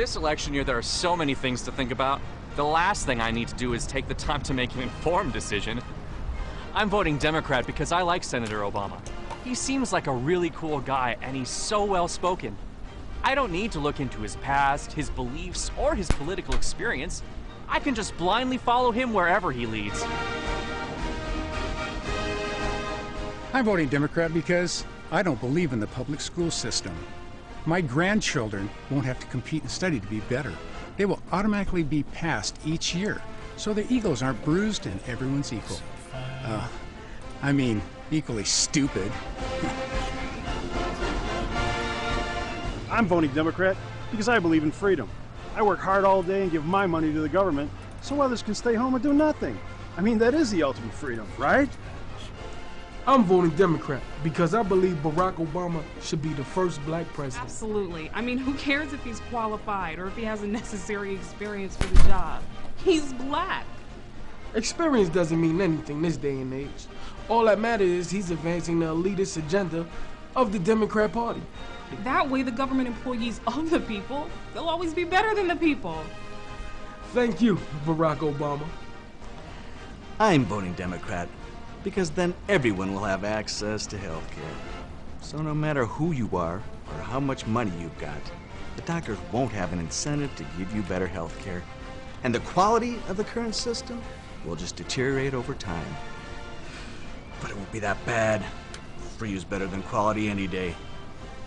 This election year, there are so many things to think about. The last thing I need to do is take the time to make an informed decision. I'm voting Democrat because I like Senator Obama. He seems like a really cool guy, and he's so well-spoken. I don't need to look into his past, his beliefs, or his political experience. I can just blindly follow him wherever he leads. I'm voting Democrat because I don't believe in the public school system. My grandchildren won't have to compete and study to be better. They will automatically be passed each year, so the egos aren't bruised and everyone's equal. Equally stupid. I'm voting Democrat because I believe in freedom. I work hard all day and give my money to the government so others can stay home and do nothing. That is the ultimate freedom, right? I'm voting Democrat because I believe Barack Obama should be the first black president. Absolutely. Who cares if he's qualified or if he has the necessary experience for the job? He's black. Experience doesn't mean anything this day and age. All that matters is he's advancing the elitist agenda of the Democrat Party. That way the government employees of the people, they'll always be better than the people. Thank you, Barack Obama. I'm voting Democrat because then everyone will have access to health care. So no matter who you are or how much money you've got, the doctors won't have an incentive to give you better health care. And the quality of the current system will just deteriorate over time. But it won't be that bad. Free is better than quality any day.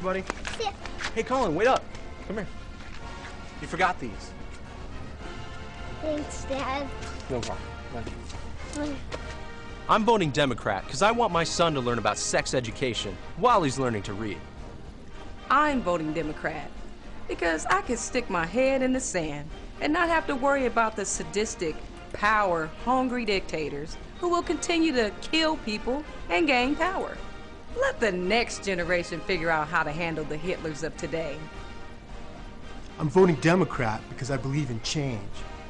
Buddy? Yeah. Hey, Colin, wait up. Come here. You forgot these. Thanks, Dad. No problem. I'm voting Democrat because I want my son to learn about sex education while he's learning to read. I'm voting Democrat because I can stick my head in the sand and not have to worry about the sadistic, power-hungry dictators who will continue to kill people and gain power. Let the next generation figure out how to handle the Hitlers of today. I'm voting Democrat because I believe in change.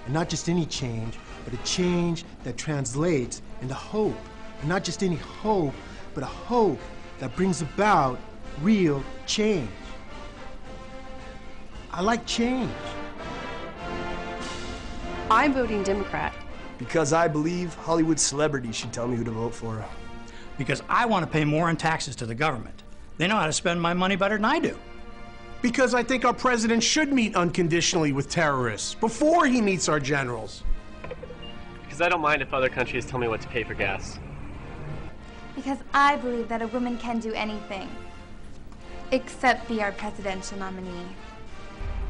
And not just any change, but a change that translates into hope. And not just any hope, but a hope that brings about real change. I like change. I'm voting Democrat. Because I believe Hollywood celebrities should tell me who to vote for. Because I want to pay more in taxes to the government. They know how to spend my money better than I do. Because I think our president should meet unconditionally with terrorists before he meets our generals. Because I don't mind if other countries tell me what to pay for gas. Because I believe that a woman can do anything, except be our presidential nominee.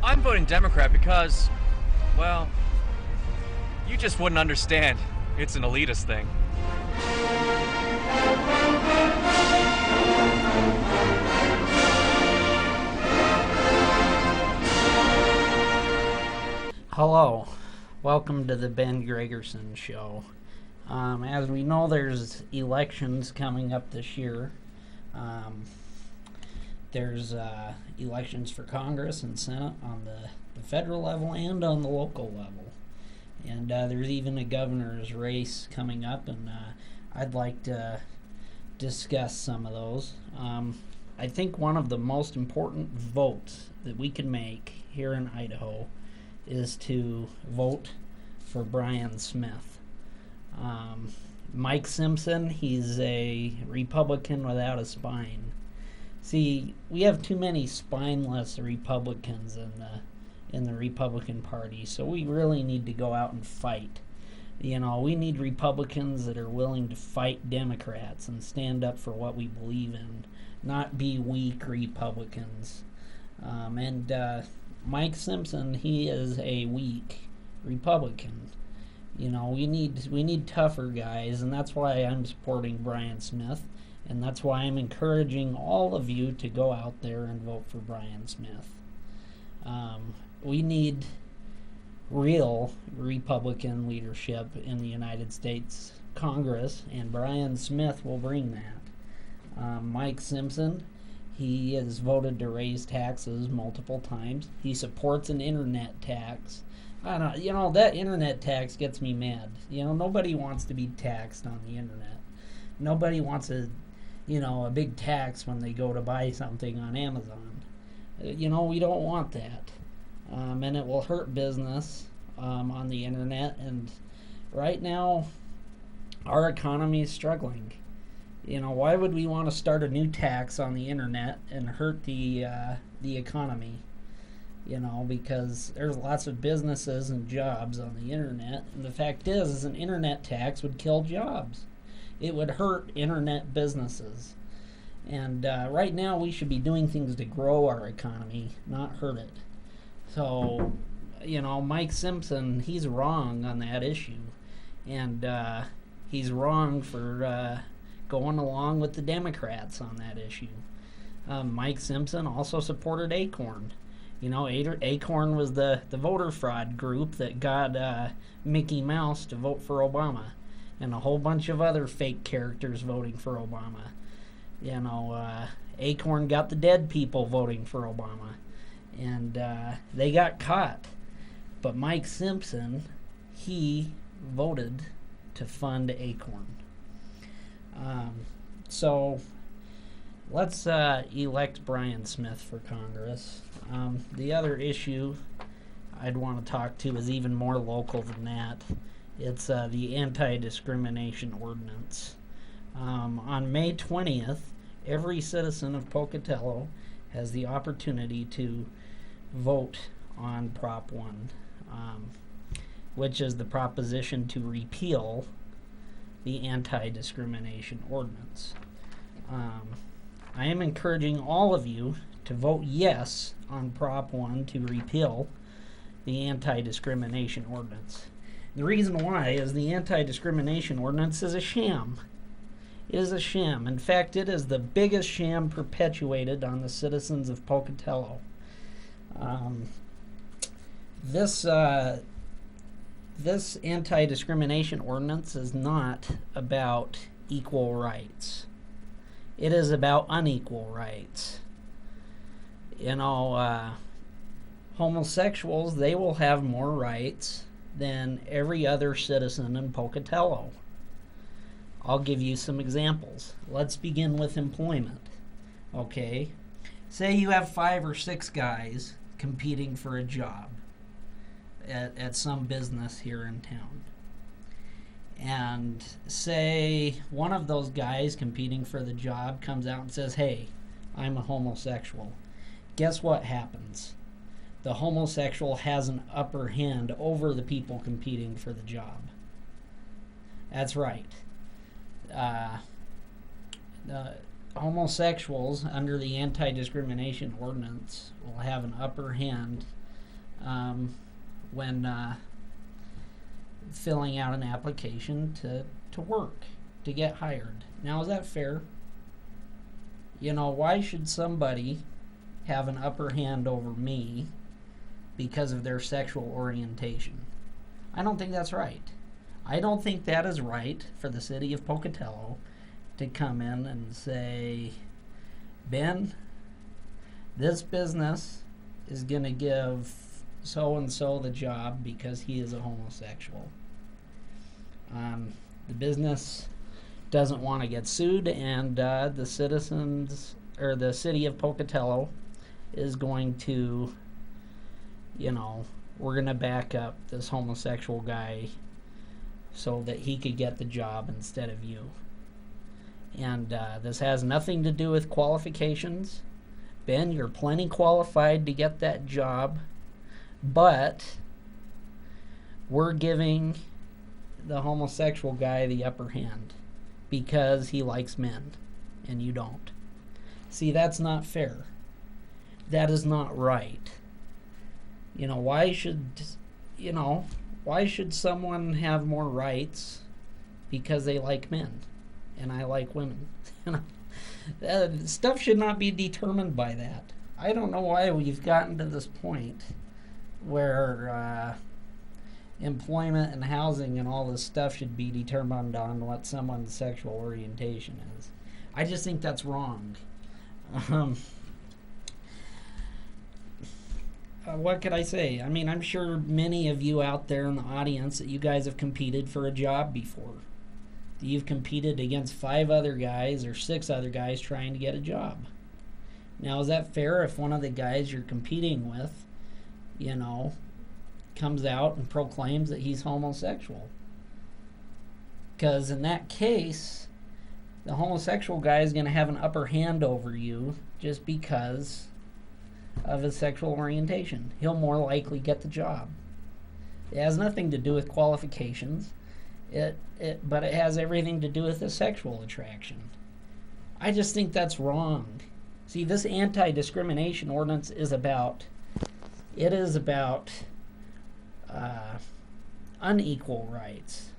I'm voting Democrat because, well, you just wouldn't understand. It's an elitist thing. Hello, welcome to the Ben Gregersen Show. As we know, there's elections coming up this year. There's elections for Congress and Senate on the federal level and on the local level. And there's even a governor's race coming up, and I'd like to discuss some of those. I think one of the most important votes that we can make here in Idaho is to vote for Brian Smith. Mike Simpson, he's a Republican without a spine. See, we have too many spineless Republicans in the Republican Party, so we really need to go out and fight. You know, we need Republicans that are willing to fight Democrats and stand up for what we believe in, not be weak Republicans. Mike Simpson, he is a weak Republican. You know, we need tougher guys, and that's why I'm supporting Brian Smith, and that's why I'm encouraging all of you to go out there and vote for Brian Smith. We need real Republican leadership in the United States Congress, and Brian Smith will bring that. Mike Simpson, he has voted to raise taxes multiple times. He supports an internet tax. I don't know, you know, that internet tax gets me mad. You know, nobody wants to be taxed on the internet. Nobody wants a big tax when they go to buy something on Amazon. You know, we don't want that. and it will hurt business on the internet. And right now, our economy is struggling. You know, why would we want to start a new tax on the internet and hurt the economy? You know, because there's lots of businesses and jobs on the internet, and the fact is an internet tax would kill jobs. It would hurt internet businesses. And right now we should be doing things to grow our economy, not hurt it. So, you know, Mike Simpson, he's wrong on that issue. And he's wrong for going along with the Democrats on that issue. Mike Simpson also supported Acorn. You know, Acorn was the voter fraud group that got Mickey Mouse to vote for Obama, and a whole bunch of other fake characters voting for Obama. You know, Acorn got the dead people voting for Obama, and they got caught. But Mike Simpson, he voted to fund Acorn. So let's elect Brian Smith for Congress. The other issue I'd want to talk to is even more local than that. It's the anti-discrimination ordinance. On May 20th, every citizen of Pocatello has the opportunity to vote on Prop 1, which is the proposition to repeal the anti-discrimination ordinance. I am encouraging all of you to vote yes on Prop 1 to repeal the anti-discrimination ordinance. The reason why is the anti-discrimination ordinance is a sham. It is a sham. In fact, it is the biggest sham perpetuated on the citizens of Pocatello. This anti-discrimination ordinance is not about equal rights. It is about unequal rights. You know, homosexuals, they will have more rights than every other citizen in Pocatello. I'll give you some examples. Let's begin with employment. Okay, say you have 5 or 6 guys competing for a job at some business here in town. And say one of those guys competing for the job comes out and says, hey, I'm a homosexual. Guess what happens? The homosexual has an upper hand over the people competing for the job. That's right. The homosexuals under the anti-discrimination ordinance will have an upper hand when filling out an application to work, to get hired. Now, is that fair? You know, why should somebody have an upper hand over me because of their sexual orientation? I don't think that's right. I don't think that is right for the city of Pocatello to come in and say, Ben, this business is going to give so-and-so the job because he is a homosexual. The business doesn't want to get sued, and the citizens, or the city of Pocatello, is going to, you know, we're going to back up this homosexual guy so that he could get the job instead of you. And this has nothing to do with qualifications. Ben, you're plenty qualified to get that job, but we're giving the homosexual guy the upper hand because he likes men and you don't. See, that's not fair. That is not right. You know, why should someone have more rights because they like men and I like women? Stuff should not be determined by that. I don't know why we've gotten to this point where employment and housing and all this stuff should be determined on what someone's sexual orientation is. I just think that's wrong. What could I say? I mean, I'm sure many of you out there in the audience that you guys have competed for a job before. You've competed against 5 other guys or 6 other guys trying to get a job. Now, is that fair if one of the guys you're competing with comes out and proclaims that he's homosexual. Because in that case, the homosexual guy is going to have an upper hand over you just because of his sexual orientation. He'll more likely get the job. It has nothing to do with qualifications, but it has everything to do with his sexual attraction. I just think that's wrong. See, this anti-discrimination ordinance is about unequal rights.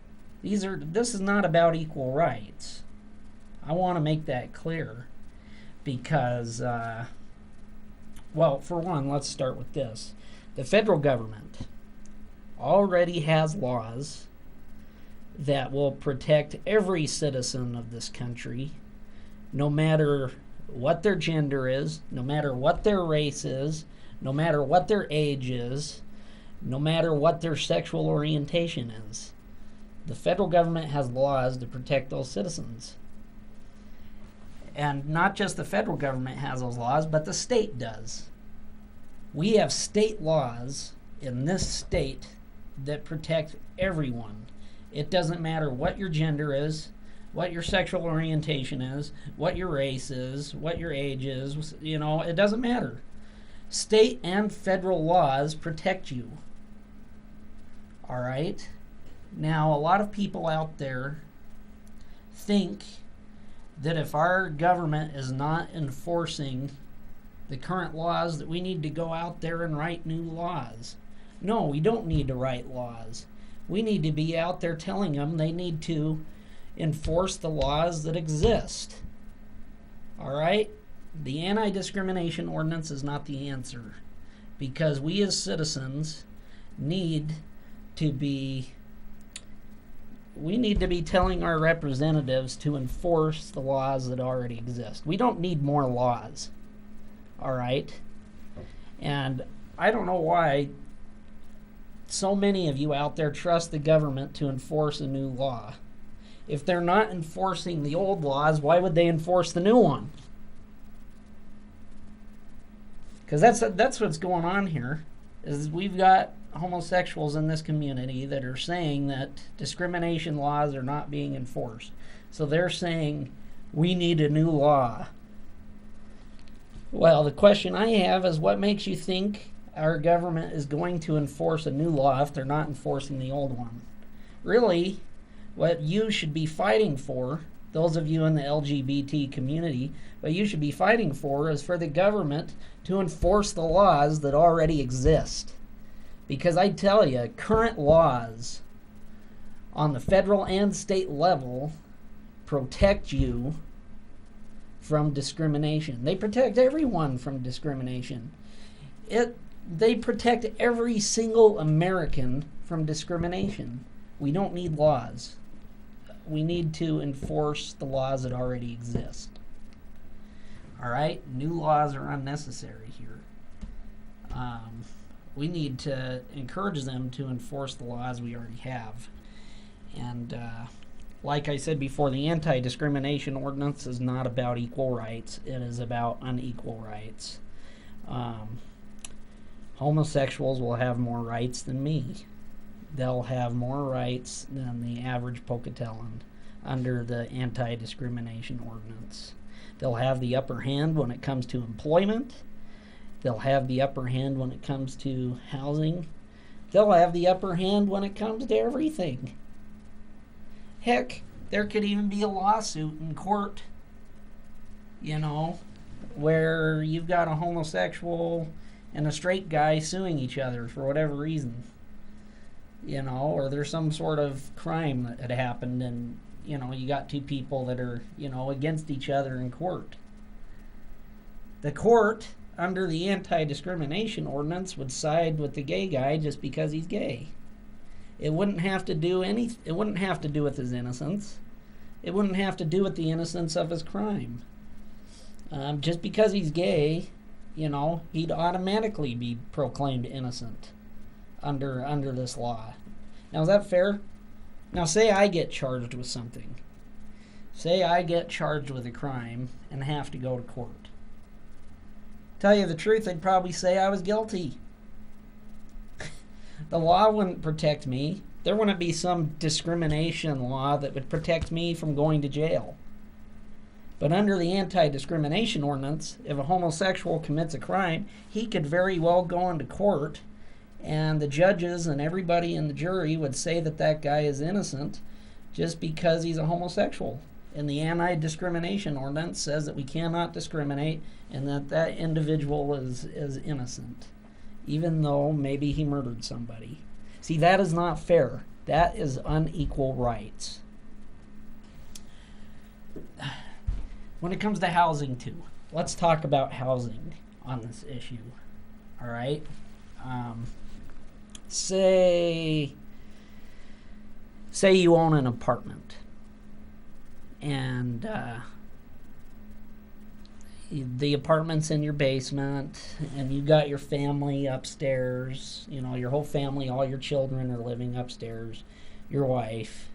This is not about equal rights. I want to make that clear because, well, for one, let's start with this. The federal government already has laws that will protect every citizen of this country, no matter what their gender is, no matter what their race is, no matter what their age is, no matter what their sexual orientation is. The federal government has laws to protect those citizens. And not just the federal government has those laws, but the state does. We have state laws in this state that protect everyone. It doesn't matter what your gender is, what your sexual orientation is, what your race is, what your age is, it doesn't matter. State and federal laws protect you. All right? Now, a lot of people out there think that if our government is not enforcing the current laws, that we need to go out there and write new laws. No, we don't need to write laws. We need to be out there telling them they need to enforce the laws that exist. All right? The anti-discrimination ordinance is not the answer, because we as citizens need to be telling our representatives to enforce the laws that already exist. We don't need more laws. All right? And I don't know why so many of you out there trust the government to enforce a new law. If they're not enforcing the old laws, why would they enforce the new one? Because that's what's going on here, is we've got homosexuals in this community that are saying that discrimination laws are not being enforced. So they're saying we need a new law. Well, the question I have is, what makes you think our government is going to enforce a new law if they're not enforcing the old one? Really, what you should be fighting for, those of you in the LGBT community, what you should be fighting for is for the government to enforce the laws that already exist. Because I tell you, current laws on the federal and state level protect you from discrimination. They protect everyone from discrimination. They protect every single American from discrimination. We don't need laws. We need to enforce the laws that already exist. All right? New laws are unnecessary here. We need to encourage them to enforce the laws we already have. And like I said before, the anti-discrimination ordinance is not about equal rights. It is about unequal rights. Homosexuals will have more rights than me. They'll have more rights than the average Pocatellan under the anti-discrimination ordinance. They'll have the upper hand when it comes to employment. They'll have the upper hand when it comes to housing. They'll have the upper hand when it comes to everything. Heck, there could even be a lawsuit in court, where you've got a homosexual and a straight guy suing each other for whatever reason. Or there's some sort of crime that had happened and, you got two people that are, against each other in court. The court, under the anti-discrimination ordinance, would side with the gay guy just because he's gay. It wouldn't have to do it wouldn't have to do with his innocence. It wouldn't have to do with the innocence of his crime. Just because he's gay, he'd automatically be proclaimed innocent under this law. Now, is that fair? Now, say I get charged with something. Say I get charged with a crime and have to go to court. Tell you the truth, they'd probably say I was guilty. The law wouldn't protect me. There wouldn't be some discrimination law that would protect me from going to jail. But under the anti-discrimination ordinance, if a homosexual commits a crime, he could very well go into court, and the judges and everybody in the jury would say that that guy is innocent just because he's a homosexual. And the anti-discrimination ordinance says that we cannot discriminate and that that individual is innocent, even though maybe he murdered somebody. See, that is not fair. That is unequal rights. When it comes to housing, too, let's talk about housing on this issue. All right? Say you own an apartment, and the apartment's in your basement, and you got your family upstairs. You know, your whole family, all your children are living upstairs, your wife.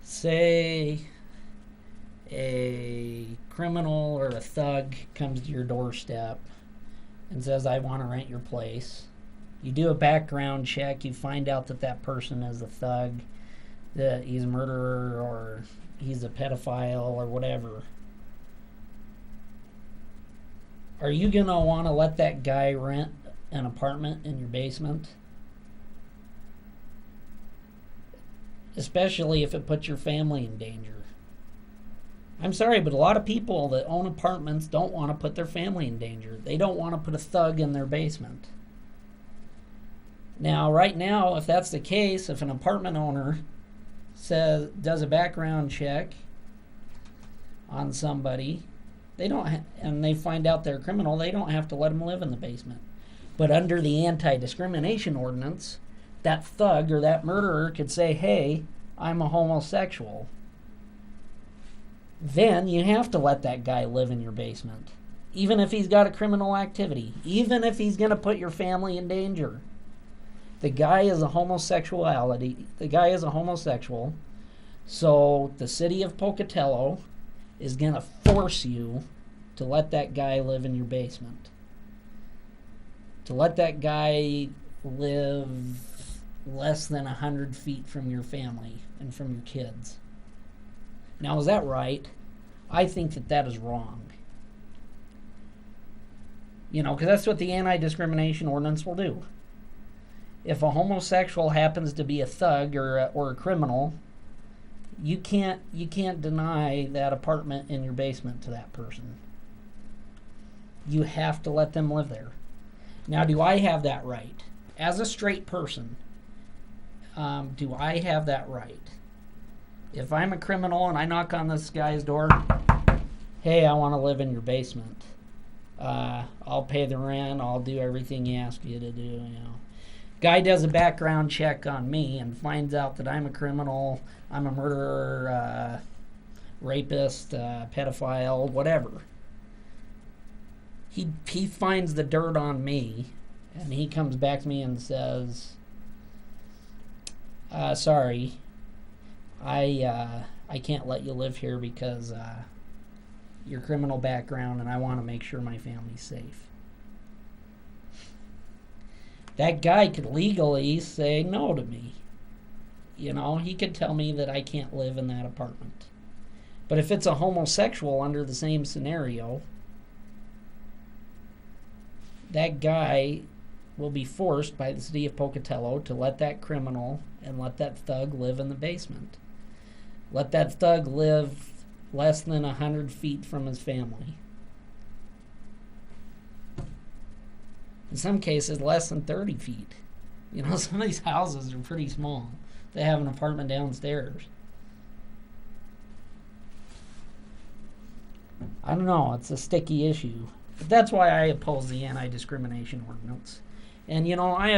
Say a criminal or a thug comes to your doorstep and says, I want to rent your place. You do a background check, you find out that that person is a thug, that he's a murderer or he's a pedophile or whatever. Are you going to want to let that guy rent an apartment in your basement? Especially if it puts your family in danger. I'm sorry, but a lot of people that own apartments don't want to put their family in danger. They don't want to put a thug in their basement. Now, right now, if that's the case, if an apartment owner does a background check on somebody, and they find out they're a criminal, they don't have to let them live in the basement. But under the anti-discrimination ordinance, that thug or that murderer could say, hey, I'm a homosexual. Then you have to let that guy live in your basement, even if he's got a criminal activity, even if he's going to put your family in danger. The guy is a homosexual, so the city of Pocatello is going to force you to let that guy live in your basement. To let that guy live less than 100 feet from your family and from your kids. Now, is that right? I think that that is wrong. You know, because that's what the anti-discrimination ordinance will do. If a homosexual happens to be a thug or a criminal, you can't deny that apartment in your basement to that person. You have to let them live there. Now, do I have that right? As a straight person, do I have that right? If I'm a criminal and I knock on this guy's door, hey, I want to live in your basement. I'll pay the rent. I'll do everything he asks you to do. You know, guy does a background check on me and finds out that I'm a criminal. I'm a murderer, rapist, pedophile, whatever. He finds the dirt on me, and he comes back to me and says, sorry, I can't let you live here because your criminal background, and I want to make sure my family's safe. That guy could legally say no to me. You know, he could tell me that I can't live in that apartment. But if it's a homosexual under the same scenario, that guy will be forced by the city of Pocatello to let that criminal and let that thug live in the basement. Let that thug live less than 100 feet from his family. In some cases, less than 30 feet. You know, some of these houses are pretty small. They have an apartment downstairs. I don't know, it's a sticky issue. But that's why I oppose the anti-discrimination ordinance. And you know, I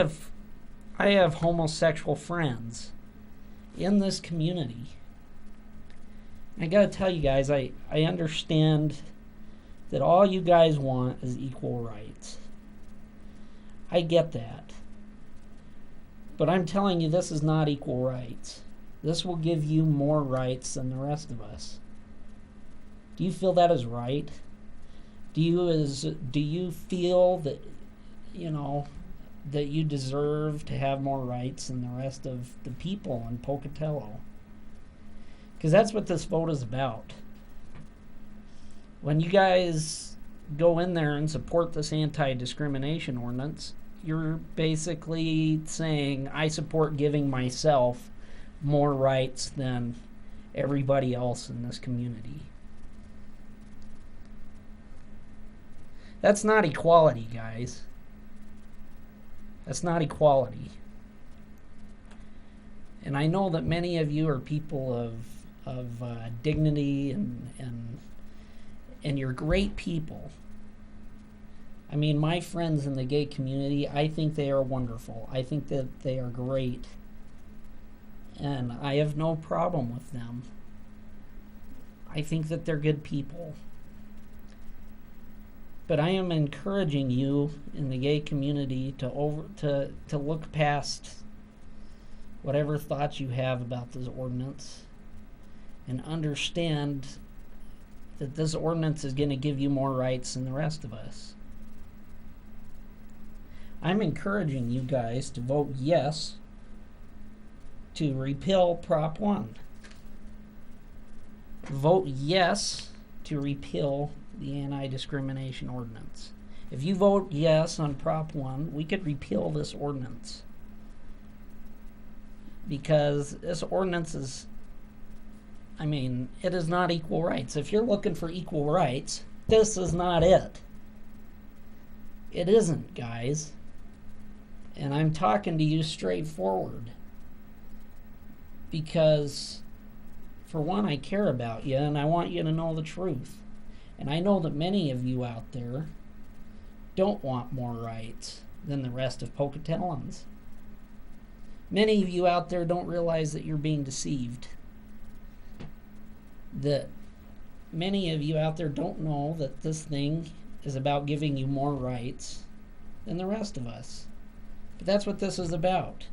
have homosexual friends in this community. I gotta tell you guys, I understand that all you guys want is equal rights. I get that. But I'm telling you, this is not equal rights. This will give you more rights than the rest of us. Do you feel that is right? Do you feel that, you know, that you deserve to have more rights than the rest of the people in Pocatello. Because that's what this vote is about. When you guys go in there and support this anti-discrimination ordinance, you're basically saying, I support giving myself more rights than everybody else in this community. That's not equality, guys. That's not equality. And I know that many of you are people of dignity and you're great people. I mean, my friends in the gay community, I think they are wonderful. I think that they are great. And I have no problem with them. I think that they're good people. But I am encouraging you in the gay community to look past whatever thoughts you have about this ordinance and understand that this ordinance is going to give you more rights than the rest of us. I'm encouraging you guys to vote yes to repeal Prop 1. Vote yes to repeal the anti-discrimination ordinance. If you vote yes on Prop 1, we could repeal this ordinance. Because this ordinance is, it is not equal rights. If you're looking for equal rights, this is not it. It isn't, guys. And I'm talking to you straightforward. Because, for one, I care about you and I want you to know the truth. And I know that many of you out there don't want more rights than the rest of Pocatelloans. Many of you out there don't realize that you're being deceived. That many of you out there don't know that this thing is about giving you more rights than the rest of us. But that's what this is about.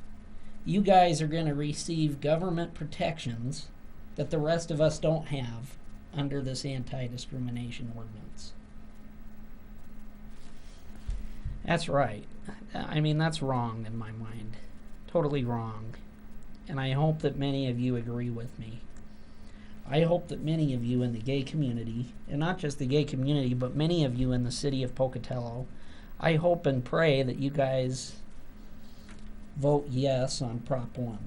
You guys are going to receive government protections that the rest of us don't have under this anti-discrimination ordinance. That's right. That's wrong in my mind. Totally wrong. And I hope that many of you agree with me. I hope that many of you in the gay community, and not just the gay community, but many of you in the city of Pocatello, I hope and pray that you guys vote yes on Prop 1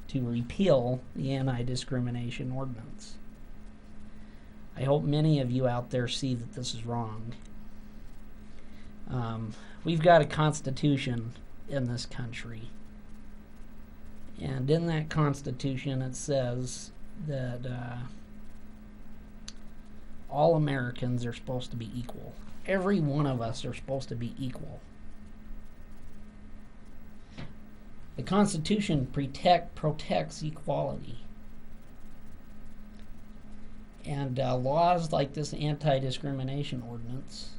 to repeal the anti-discrimination ordinance. I hope many of you out there see that this is wrong. We've got a constitution in this country. And in that constitution it says that all Americans are supposed to be equal. Every one of us are supposed to be equal. The Constitution protects equality. And laws like this anti-discrimination ordinance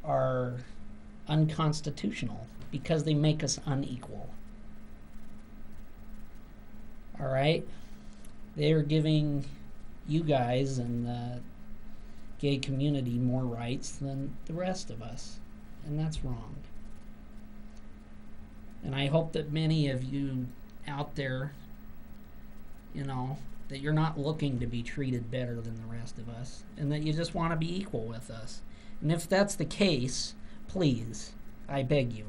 are unconstitutional because they make us unequal. All right? They are giving you guys and the gay community more rights than the rest of us. And that's wrong. And I hope that many of you out there, that you're not looking to be treated better than the rest of us, and that you just want to be equal with us. And if that's the case, please, I beg you,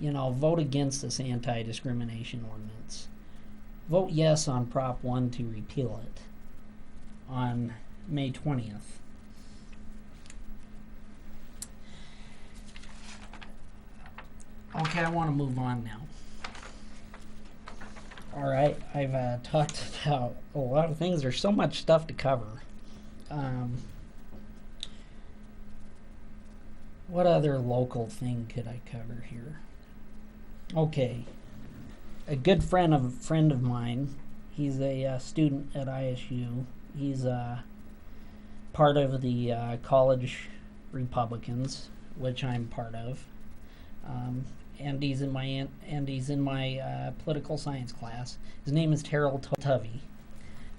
vote against this anti-discrimination ordinance. Vote yes on Prop 1 to repeal it on May 20th. Okay, I want to move on now. All right, I've talked about a lot of things. There's so much stuff to cover. What other local thing could I cover here? Okay, a good friend of mine. He's a student at ISU. He's part of the college Republicans, which I'm part of. And he's in my political science class. His name is Terrel Tovey.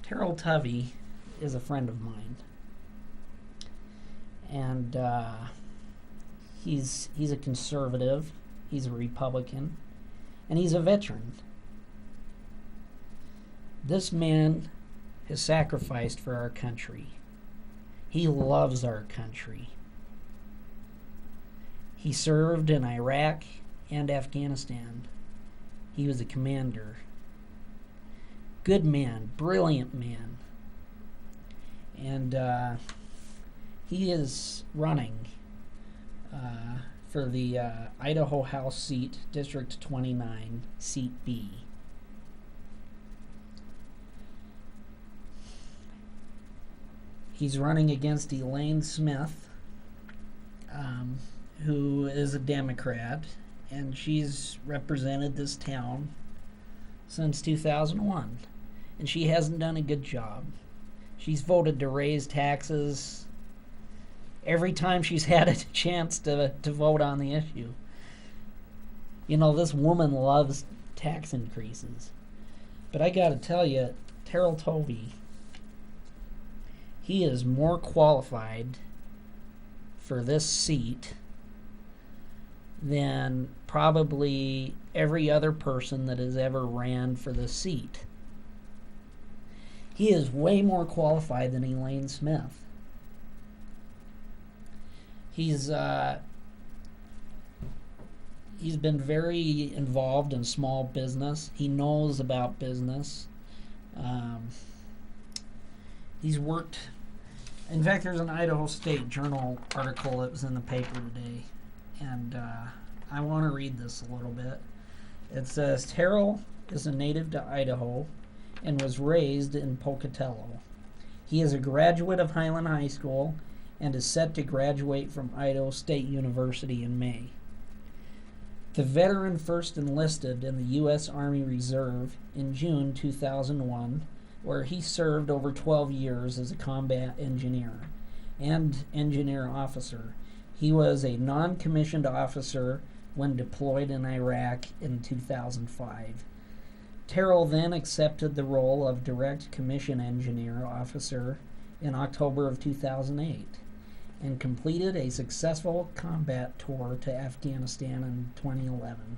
Terrel Tovey is a friend of mine, and He's a conservative. He's a Republican. And he's a veteran. This man has sacrificed for our country. He loves our country. He served in Iraq and Afghanistan. He was a commander. Good man, brilliant man. And he is running for the Idaho House seat, District 29, Seat B. He's running against Elaine Smith, who is a Democrat, and she's represented this town since 2001, and she hasn't done a good job. She's voted to raise taxes every time she's had a chance to vote on the issue. You know, this woman loves tax increases. But I gotta tell you, Terrel Tovey, he is more qualified for this seat than probably every other person that has ever ran for the seat. He is way more qualified than Elaine Smith. He's been very involved in small business. He knows about business. He's worked. In fact, there's an Idaho State Journal article that was in the paper today, and I want to read this a little bit. It says, Terrel is a native to Idaho and was raised in Pocatello. He is a graduate of Highland High School and is set to graduate from Idaho State University in May. The veteran first enlisted in the U.S. Army Reserve in June 2001, where he served over 12 years as a combat engineer and engineer officer. He was a non-commissioned officer when deployed in Iraq in 2005. Terrel then accepted the role of direct commission engineer officer in October of 2008 and completed a successful combat tour to Afghanistan in 2011.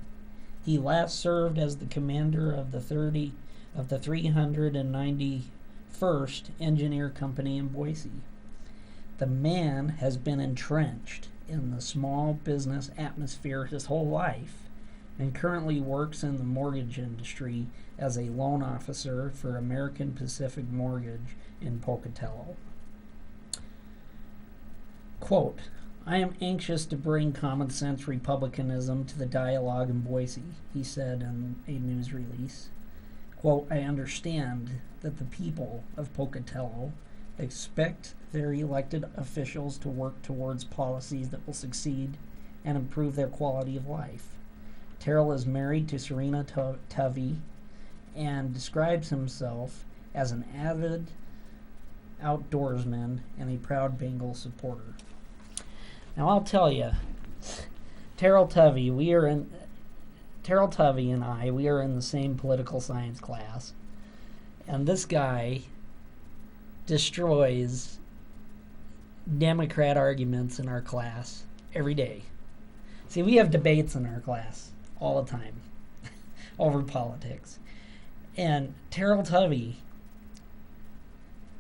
He last served as the commander of the 391st Engineer Company in Boise. The man has been entrenched in the small business atmosphere his whole life and currently works in the mortgage industry as a loan officer for American Pacific Mortgage in Pocatello. Quote, I am anxious to bring common sense republicanism to the dialogue in Boise, he said in a news release. Quote, I understand that the people of Pocatello expect their elected officials to work towards policies that will succeed and improve their quality of life. Terrel is married to Serena Tovey and describes himself as an avid outdoorsman and a proud Bengal supporter. Now I'll tell you, Terrel Tovey and I, we are in the same political science class, and this guy destroys Democrat arguments in our class every day. See, we have debates in our class all the time over politics. And Terrel Tovey,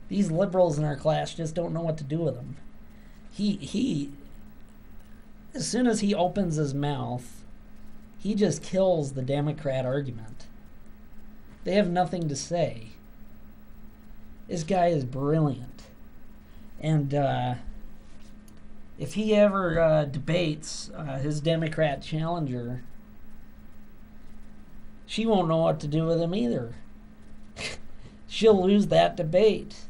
these liberals in our class just don't know what to do with him. He as soon as he opens his mouth, he just kills the Democrat argument. They have nothing to say. This guy is brilliant. And if he ever debates his Democrat challenger, she won't know what to do with him either. She'll lose that debate.